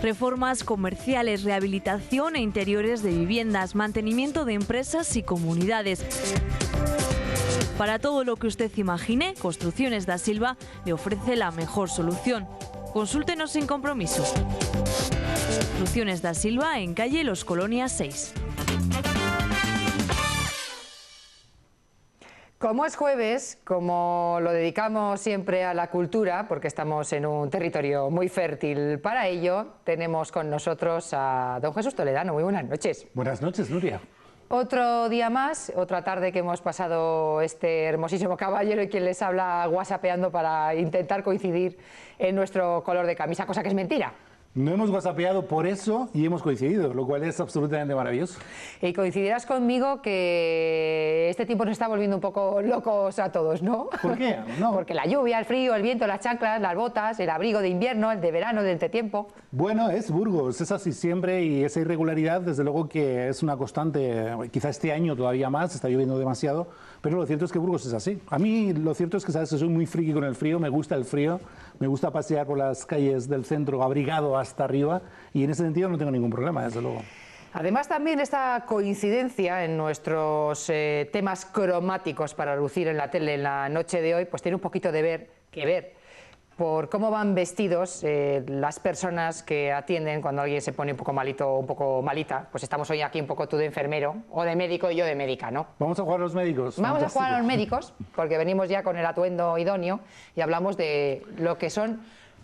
Reformas comerciales, rehabilitación e interiores de viviendas, mantenimiento de empresas y comunidades. Para todo lo que usted imagine, Construcciones da Silva le ofrece la mejor solución. Consúltenos sin compromiso. Construcciones da Silva en calle Los Colonias 6. Como es jueves, como lo dedicamos siempre a la cultura, porque estamos en un territorio muy fértil para ello, tenemos con nosotros a don Jesús Toledano. Muy buenas noches. Buenas noches, Nuria. Otro día más, otra tarde que hemos pasado este hermosísimo caballero y quien les habla whatsappeando para intentar coincidir en nuestro color de camisa, cosa que es mentira. No hemos whatsappeado por eso y hemos coincidido, lo cual es absolutamente maravilloso. Y coincidirás conmigo que este tiempo nos está volviendo un poco locos a todos, ¿no? ¿Por qué? No. Porque la lluvia, el frío, el viento, las chanclas, las botas, el abrigo de invierno, el de verano, del entretiempo. Bueno, es Burgos, es así siempre y esa irregularidad desde luego que es una constante, quizá este año todavía más, está lloviendo demasiado, pero lo cierto es que Burgos es así. A mí lo cierto es que, sabes, soy muy friki con el frío, me gusta el frío, me gusta pasear por las calles del centro abrigado hasta arriba y en ese sentido no tengo ningún problema, desde luego. Además, también esta coincidencia en nuestros temas cromáticos para lucir en la tele en la noche de hoy, pues tiene un poquito de que ver por cómo van vestidos las personas que atienden cuando alguien se pone un poco malito o un poco malita. Pues estamos hoy aquí un poco tú de enfermero o de médico y yo de médica, ¿no? Vamos a jugar a los médicos. Vamos a jugar a los médicos porque venimos ya con el atuendo idóneo y hablamos de lo que son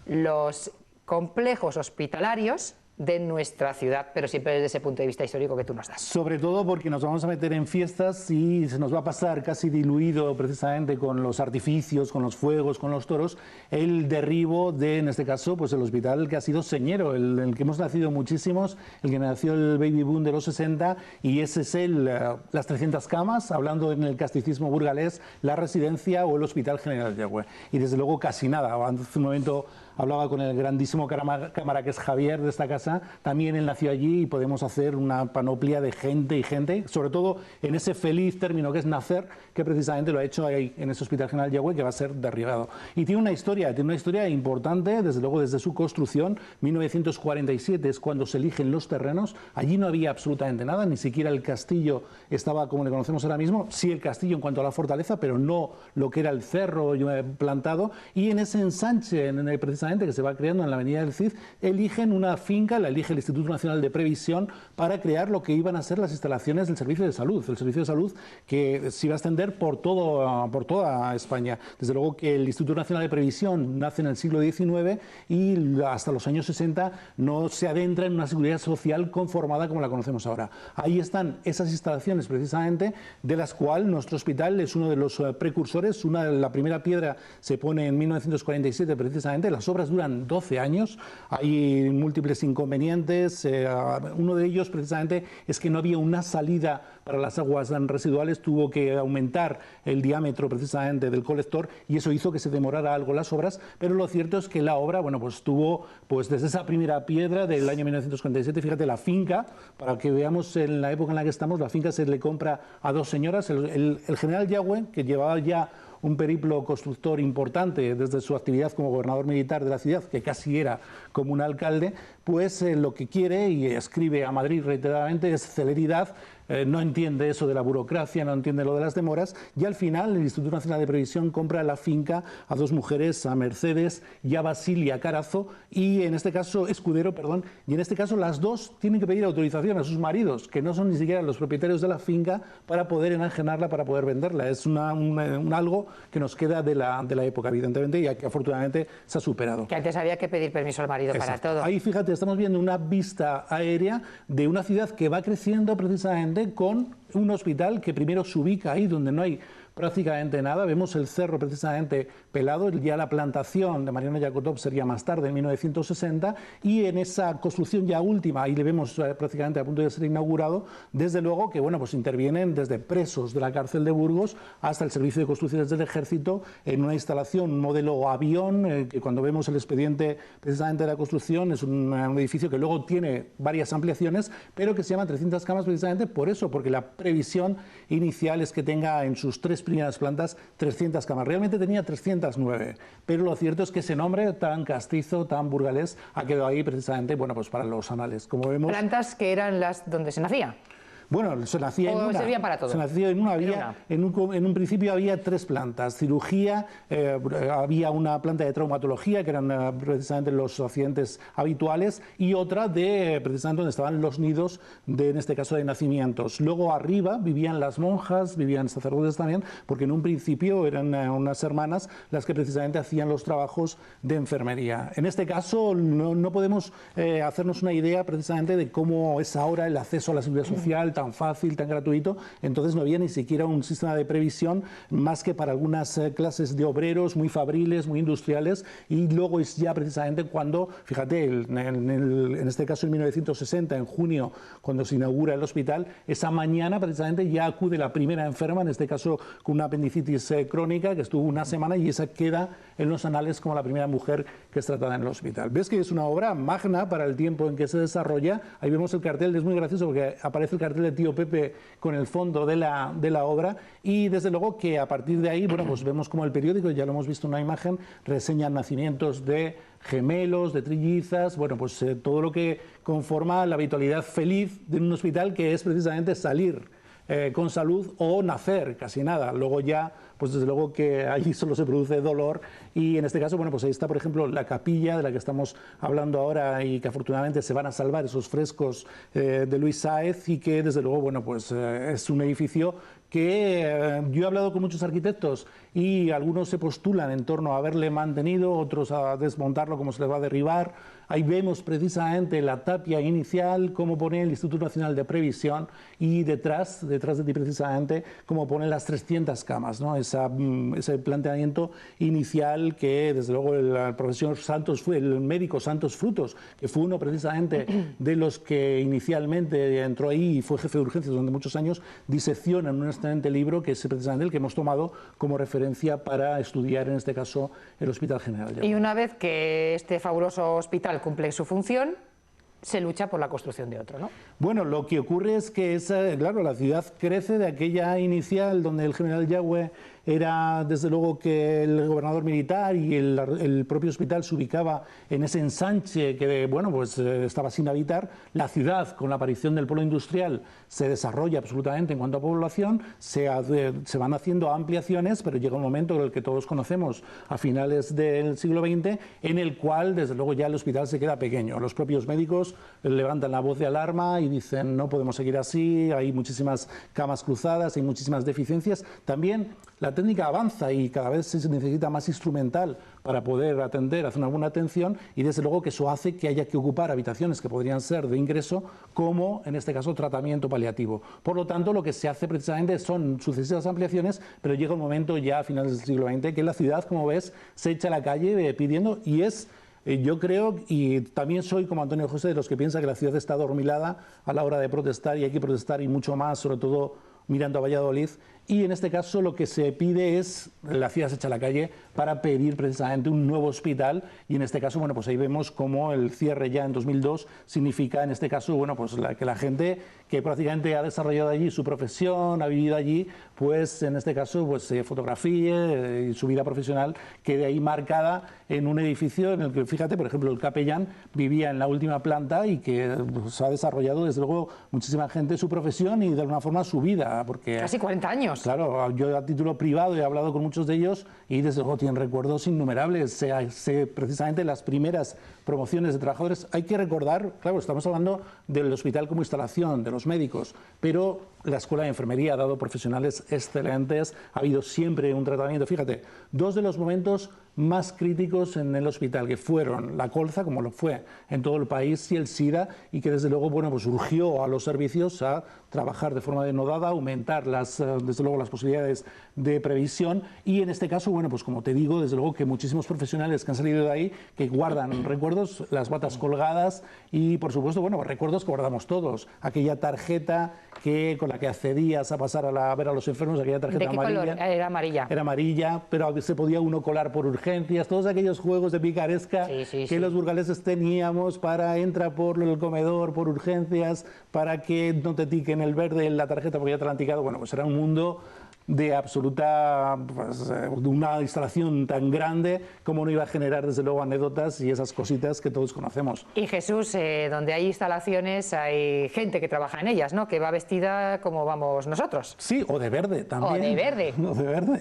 los complejos hospitalarios de nuestra ciudad, pero siempre desde ese punto de vista histórico que tú nos das. Sobre todo porque nos vamos a meter en fiestas y se nos va a pasar casi diluido precisamente con los artificios, con los fuegos, con los toros, el derribo de, en este caso, pues el hospital que ha sido señero, el que hemos nacido muchísimos, el que nació el baby boom de los 60 y ese es las 300 camas, hablando en el casticismo burgalés, la residencia o el Hospital General de Yagüe. Y desde luego casi nada. Hace un momento hablaba con el grandísimo cámara que es Javier de esta casa, también él nació allí y podemos hacer una panoplia de gente y gente, sobre todo en ese feliz término que es nacer, que precisamente lo ha hecho ahí en ese Hospital General Yagüe, que va a ser derribado. Y tiene una historia importante, desde luego desde su construcción, 1947 es cuando se eligen los terrenos, allí no había absolutamente nada, ni siquiera el castillo estaba como le conocemos ahora mismo, sí el castillo en cuanto a la fortaleza, pero no lo que era el cerro plantado, y en ese ensanche, precisamente que se va creando en la Avenida del Cid, eligen una finca, la elige el Instituto Nacional de Previsión para crear lo que iban a ser las instalaciones del Servicio de Salud, el Servicio de Salud que se iba a extender por toda España. Desde luego que el Instituto Nacional de Previsión nace en el siglo XIX y hasta los años 60 no se adentra en una seguridad social conformada como la conocemos ahora. Ahí están esas instalaciones precisamente de las cuales nuestro hospital es uno de los precursores. La primera piedra se pone en 1947 precisamente, las obras duran 12 años, hay múltiples inconvenientes, uno de ellos precisamente es que no había una salida para las aguas residuales, tuvo que aumentar el diámetro precisamente del colector y eso hizo que se demorara algo las obras, pero lo cierto es que la obra, bueno, pues tuvo, pues desde esa primera piedra del año 1947, fíjate, la finca, para que veamos en la época en la que estamos, la finca se le compra a dos señoras, el general Yagüe, que llevaba ya un periplo constructor importante desde su actividad como gobernador militar de la ciudad, que casi era como un alcalde, pues lo que quiere y escribe a Madrid reiteradamente es celeridad, no entiende eso de la burocracia, no entiende lo de las demoras y al final el Instituto Nacional de Previsión compra la finca a dos mujeres, a Mercedes y a Basilia Carazo y en este caso, Escudero, perdón, y en este caso las dos tienen que pedir autorización a sus maridos, que no son ni siquiera los propietarios de la finca, para poder enajenarla, para poder venderla. Es algo que nos queda de la época, evidentemente, y que afortunadamente se ha superado. Que antes había que pedir permiso al marido. Exacto. Para todo. Ahí, fíjate, estamos viendo una vista aérea de una ciudad que va creciendo precisamente con un hospital que primero se ubica ahí donde no hay prácticamente nada. Vemos el cerro precisamente pelado, ya la plantación de Mariano Jacotot sería más tarde, en 1960, y en esa construcción ya última, ahí le vemos prácticamente a punto de ser inaugurado, desde luego que bueno, pues intervienen desde presos de la cárcel de Burgos hasta el Servicio de Construcciones del Ejército en una instalación, un modelo avión, que cuando vemos el expediente precisamente de la construcción es un edificio que luego tiene varias ampliaciones, pero que se llama 300 camas precisamente por eso, porque la previsión inicial es que tenga en sus tres primeras plantas 300 camas. Realmente tenía 309, pero lo cierto es que ese nombre tan castizo, tan burgalés, ha quedado ahí precisamente, bueno, pues para los anales. Como vemos, plantas que eran las donde se nacía. bueno, se nacía en una. Servían para todo. Se nacía en una. En un principio había 3 plantas. Cirugía, había una planta de traumatología, que eran precisamente los accidentes habituales, y otra de precisamente donde estaban los nidos, en este caso de nacimientos. Luego arriba vivían las monjas, vivían sacerdotes también, porque en un principio eran unas hermanas las que precisamente hacían los trabajos de enfermería. En este caso no podemos hacernos una idea precisamente de cómo es ahora el acceso a la seguridad social, tan fácil, tan gratuito. Entonces no había ni siquiera un sistema de previsión más que para algunas clases de obreros muy fabriles, muy industriales, y luego es ya precisamente cuando, fíjate, en este caso en 1960, en junio, cuando se inaugura el hospital, esa mañana precisamente ya acude la primera enferma, en este caso con una apendicitis crónica, que estuvo una semana, y esa queda en los anales como la primera mujer que es tratada en el hospital. Ves que es una obra magna para el tiempo en que se desarrolla. Ahí vemos el cartel, es muy gracioso porque aparece el cartel de Tío Pepe con el fondo de la obra, y desde luego que a partir de ahí, bueno, pues vemos como el periódico, ya lo hemos visto en una imagen, reseñan nacimientos de gemelos, de trillizas, bueno, pues todo lo que conforma la habitualidad feliz de un hospital, que es precisamente salir con salud o nacer, casi nada. Luego ya, pues desde luego que allí solo se produce dolor, y en este caso, bueno, pues ahí está, por ejemplo, la capilla de la que estamos hablando ahora, y que afortunadamente se van a salvar esos frescos de Luis Sáez, y que desde luego, bueno, pues es un edificio que yo he hablado con muchos arquitectos y algunos se postulan en torno a haberle mantenido, otros a desmontarlo como se le va a derribar. Ahí vemos precisamente la tapia inicial, cómo pone el Instituto Nacional de Previsión, y detrás de ti precisamente cómo pone las 300 camas, ¿no? Ese planteamiento inicial que desde luego el profesor Santos fue, el médico Santos Frutos, que fue uno precisamente de los que inicialmente entró ahí y fue jefe de urgencias durante muchos años, disecciona en un excelente libro que es precisamente el que hemos tomado como referencia para estudiar en este caso el Hospital General. Y una vez que este fabuloso hospital cumple su función, se lucha por la construcción de otro, ¿no? Bueno, lo que ocurre es que claro, la ciudad crece de aquella inicial donde el general Yagüe era desde luego que el gobernador militar, y el propio hospital se ubicaba en ese ensanche que, bueno, pues estaba sin habitar. La ciudad, con la aparición del polo industrial, se desarrolla absolutamente en cuanto a población, se van haciendo ampliaciones, pero llega un momento en el que todos conocemos a finales del siglo XX, en el cual desde luego ya el hospital se queda pequeño. Los propios médicos levantan la voz de alarma y dicen: no podemos seguir así, hay muchísimas camas cruzadas, hay muchísimas deficiencias. También la técnica avanza y cada vez se necesita más instrumental para poder atender, hacer una buena atención, y desde luego que eso hace que haya que ocupar habitaciones que podrían ser de ingreso, como en este caso tratamiento paliativo. Por lo tanto, lo que se hace precisamente son sucesivas ampliaciones, pero llega un momento ya a finales del siglo XX que la ciudad, como ves, se echa a la calle pidiendo, y es... Yo creo, y también soy como Antonio José, de los que piensa que la ciudad está adormilada a la hora de protestar, y hay que protestar, y mucho más, sobre todo mirando a Valladolid, y en este caso lo que se pide es, la ciudad se echa a la calle para pedir precisamente un nuevo hospital, y en este caso, bueno, pues ahí vemos cómo el cierre ya en 2002 significa, en este caso, bueno, pues que la gente que prácticamente ha desarrollado allí su profesión, ha vivido allí, pues en este caso, pues se fotografíe y su vida profesional quede ahí marcada en un edificio en el que, fíjate, por ejemplo, el capellán vivía en la última planta, y que pues, ha desarrollado desde luego muchísima gente su profesión y de alguna forma su vida, porque... Casi 40 años. Claro, yo a título privado he hablado con muchos de ellos, y desde luego tienen recuerdos innumerables. Precisamente las primeras promociones de trabajadores, hay que recordar, claro, estamos hablando del hospital como instalación, de los médicos, pero la Escuela de Enfermería ha dado profesionales excelentes, ha habido siempre un tratamiento. Fíjate, dos de los momentos más críticos en el hospital, que fueron la colza, como lo fue en todo el país, y el SIDA, y que desde luego, bueno, pues urgió a los servicios a trabajar de forma denodada, aumentar desde luego las posibilidades de previsión, y en este caso, bueno, pues como te digo, desde luego que muchísimos profesionales que han salido de ahí, que guardan recuerdos, las batas colgadas, y por supuesto, bueno, recuerdos que guardamos todos, aquella tarjeta con la que accedías a pasar a ver a los enfermos, aquella tarjeta ¿De qué amarilla. color? Era amarilla. Era amarilla, pero se podía uno colar por urgencias, todos aquellos juegos de picaresca que los burgaleses teníamos para entrar por el comedor, por urgencias, para que no te tiquen el verde en la tarjeta porque ya te la han ticado. Bueno, pues era un mundo de absoluta, pues, de una instalación tan grande, como no iba a generar desde luego anécdotas y esas cositas que todos conocemos. Y Jesús, donde hay instalaciones hay gente que trabaja en ellas, ¿no? Que va vestida como vamos nosotros. Sí, o de verde también. O de verde. O de verde.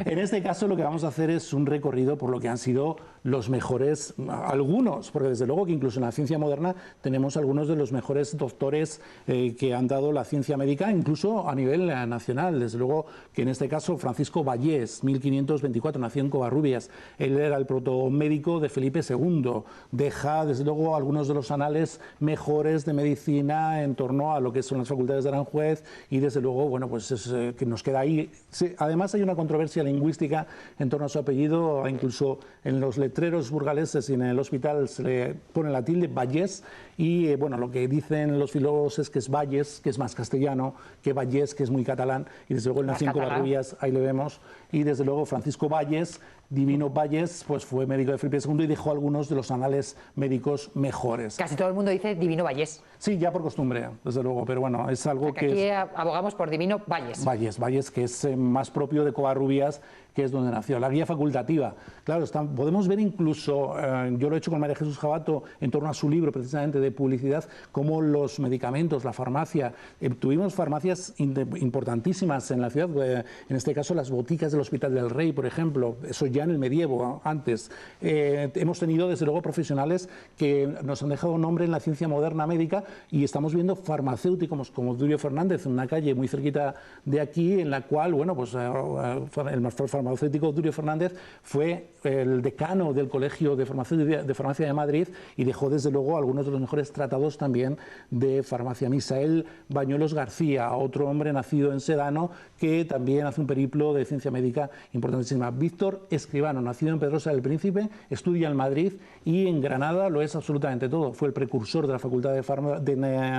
En este caso lo que vamos a hacer es un recorrido por lo que han sido los mejores, algunos, porque desde luego que incluso en la ciencia moderna tenemos algunos de los mejores doctores que han dado la ciencia médica, incluso a nivel nacional. Desde luego que en este caso Francisco Vallés, 1524, nació en Covarrubias. Él era el protomédico de Felipe II. Deja desde luego algunos de los anales mejores de medicina en torno a lo que son las facultades de Aranjuez, y desde luego, bueno, pues es que nos queda ahí. Sí, además hay una controversia lingüística en torno a su apellido, incluso en los letreros burgaleses y en el hospital se le pone la tilde Vallés, y bueno, lo que dicen los filólogos es que es Valles, que es más castellano, que Vallés, que es muy catalán, y desde luego él nació en Covarrubias, ahí lo vemos, y desde luego Francisco Valles, Divino Valles, pues fue médico de Felipe II y dejó algunos de los anales médicos mejores. Casi todo el mundo dice Divino Vallés. Sí, ya por costumbre, desde luego, pero bueno, es algo que aquí es... abogamos por Divino Vallés. Valles, que es más propio de Covarrubias, que es donde nació. La guía facultativa, claro, podemos ver incluso, yo lo he hecho con María Jesús Jabato, en torno a su libro precisamente de publicidad, como los medicamentos, la farmacia, tuvimos farmacias importantísimas en la ciudad, en este caso las boticas del Hospital del Rey, por ejemplo, eso ya en el medievo, antes. Hemos tenido desde luego profesionales que nos han dejado nombre en la ciencia moderna médica, y estamos viendo farmacéuticos como Durio Fernández, en una calle muy cerquita de aquí, en la cual, bueno, pues el farmacéutico Durio Fernández fue el decano del Colegio de Farmacia de Madrid, y dejó desde luego algunos de los mejores tratados también de farmacia. Misael Bañuelos García, otro hombre nacido en Sedano, que también hace un periplo de ciencia médica importantísima. Víctor Escribano, nacido en Pedrosa del Príncipe, estudia en Madrid, y en Granada lo es absolutamente todo. Fue el precursor de la Facultad de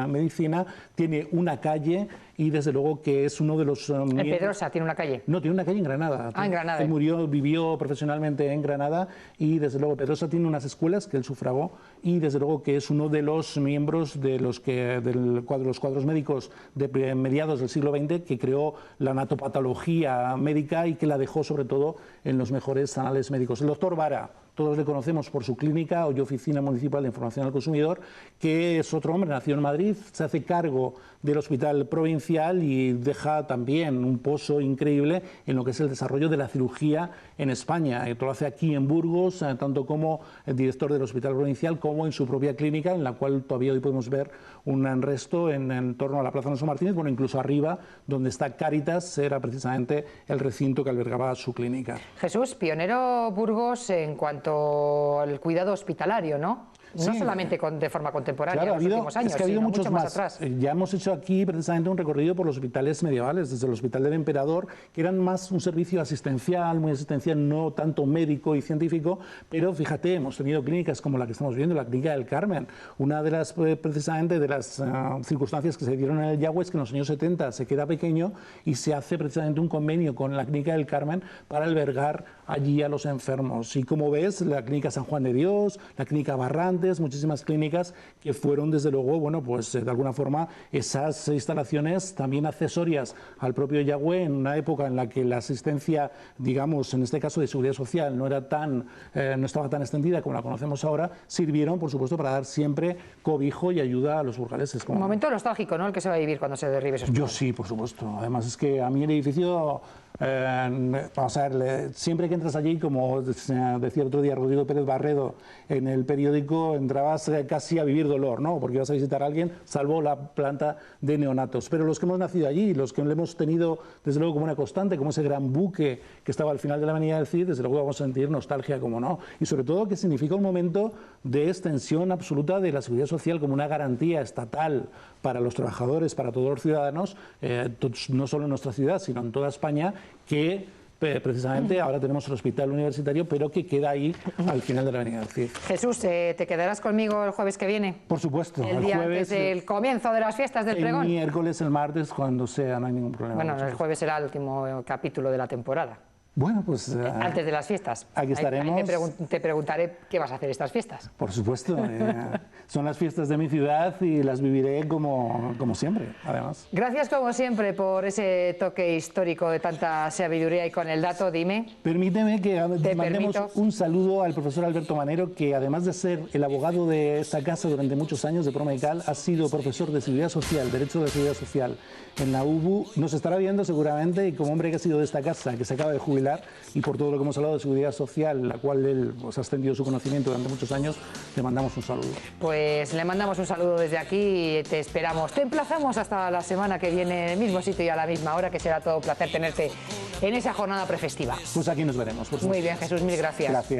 Medicina, tiene una calle, y desde luego que es uno de los... ¿En Pedrosa tiene una calle? No, tiene una calle en Granada. Ah, en Granada. Él vivió profesionalmente en Granada, y desde luego Pedrosa tiene unas escuelas que él sufragó, y desde luego que es uno de los miembros de los cuadros médicos de mediados del siglo XX, que creó la anatopatología médica y que la dejó sobre todo en los mejores anales médicos. El doctor Vara, todos le conocemos por su clínica y oficina municipal de información al consumidor, que es otro hombre, nació en Madrid, se hace cargo del hospital provincial y deja también un pozo increíble en lo que es el desarrollo de la cirugía en España. Esto lo hace aquí en Burgos, tanto como el director del hospital provincial como en su propia clínica, en la cual todavía hoy podemos ver un resto en torno a la Plaza Alonso Martínez, bueno, incluso arriba, donde está Cáritas, era precisamente el recinto que albergaba su clínica. Jesús, pionero Burgos en cuanto al cuidado hospitalario, ¿no? No sí, solamente de forma contemporánea, claro, en los últimos años, es que ha habido sino muchos mucho más atrás. Ya hemos hecho aquí precisamente un recorrido por los hospitales medievales, desde el Hospital del Emperador, que eran más un servicio asistencial, muy asistencial, no tanto médico y científico, pero fíjate, hemos tenido clínicas como la que estamos viendo, la Clínica del Carmen. Una de las, precisamente, de las circunstancias que se dieron en el Yagüe es que en los años 70 se queda pequeño y se hace precisamente un convenio con la Clínica del Carmen para albergar allí a los enfermos. Y como ves, la Clínica San Juan de Dios, la Clínica Barrantes, muchísimas clínicas que fueron desde luego, bueno, pues de alguna forma esas instalaciones también accesorias al propio Yagüe, en una época en la que la asistencia, digamos, en este caso de seguridad social, no estaba tan extendida como la conocemos ahora, sirvieron, por supuesto, para dar siempre cobijo y ayuda a los burgaleses. Un momento nostálgico, ¿no?, el que se va a vivir cuando se derribe esos Yo sí, por supuesto. Además es que a mí el edificio... vamos a ver, siempre que entras allí, como decía el otro día Rodrigo Pérez Barredo en el periódico, entrabas casi a vivir dolor, ¿no? Porque ibas a visitar a alguien, salvo la planta de neonatos. Pero los que hemos nacido allí, los que lo hemos tenido desde luego como una constante, como ese gran buque que estaba al final de la avenida del Cid, desde luego vamos a sentir nostalgia, como no. Y sobre todo que significa un momento de extensión absoluta de la seguridad social como una garantía estatal para los trabajadores, para todos los ciudadanos, no solo en nuestra ciudad, sino en toda España, que precisamente ahora tenemos el hospital universitario, pero que queda ahí al final de la avenida del Cid. Jesús, ¿te quedarás conmigo el jueves que viene? Por supuesto. El día antes del comienzo de las fiestas del pregón. El miércoles, el martes, cuando sea, no hay ningún problema. Bueno, el jueves será el último capítulo de la temporada. Bueno, pues antes de las fiestas. Aquí estaremos. Ahí te preguntaré qué vas a hacer estas fiestas. Por supuesto, son las fiestas de mi ciudad y las viviré como siempre, además. Gracias como siempre por ese toque histórico de tanta sabiduría y con el dato, dime. Permíteme que mandemos un saludo al profesor Alberto Manero, que además de ser el abogado de esta casa durante muchos años de Promecal, ha sido profesor de Seguridad Social, Derecho de la Seguridad Social en la UBU. Nos estará viendo seguramente, y como hombre que ha sido de esta casa, que se acaba de jubilar, y por todo lo que hemos hablado de seguridad social, la cual él ha extendido su conocimiento durante muchos años, le mandamos un saludo. Pues le mandamos un saludo desde aquí y te esperamos. Te emplazamos hasta la semana que viene en el mismo sitio y a la misma hora, que será todo un placer tenerte en esa jornada prefestiva. Pues aquí nos veremos, por supuesto. Muy bien, Jesús, mil gracias. Gracias.